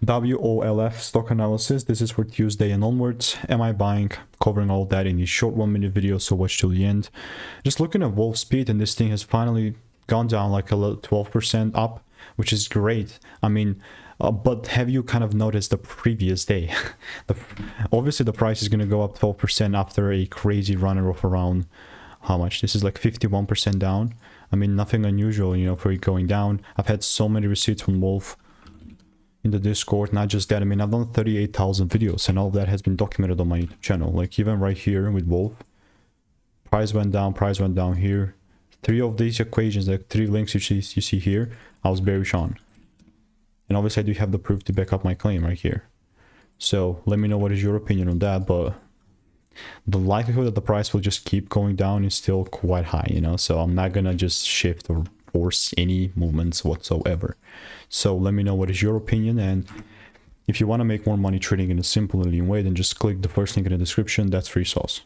WOLF stock analysis. This is for Tuesday and onwards. Am I buying? Covering all that in this short 1 minute video, so watch till the end. Just looking at Wolfspeed, and this thing has finally gone down like a 12% up, which is great. I mean, but have you kind of noticed the previous day? Obviously the price is going to go up 12% after a crazy runner of around, how much? This is like 51% down. I mean, nothing unusual, you know, for it going down. I've had so many receipts from Wolf in the Discord. Not just that, I mean, I've done 38,000 videos and all of that has been documented on my YouTube channel. Like even right here with Wolf, price went down here. 3 of these equations, like 3 links you see here, I was bearish on. And obviously I do have the proof to back up my claim right here. So let me know what is your opinion on that, but the likelihood that the price will just keep going down is still quite high, you know, so I'm not gonna just shift or force any movements whatsoever. So let me know what is your opinion, and if you want to make more money trading in a simple and lean way, then just click the first link in the description. That's free sauce.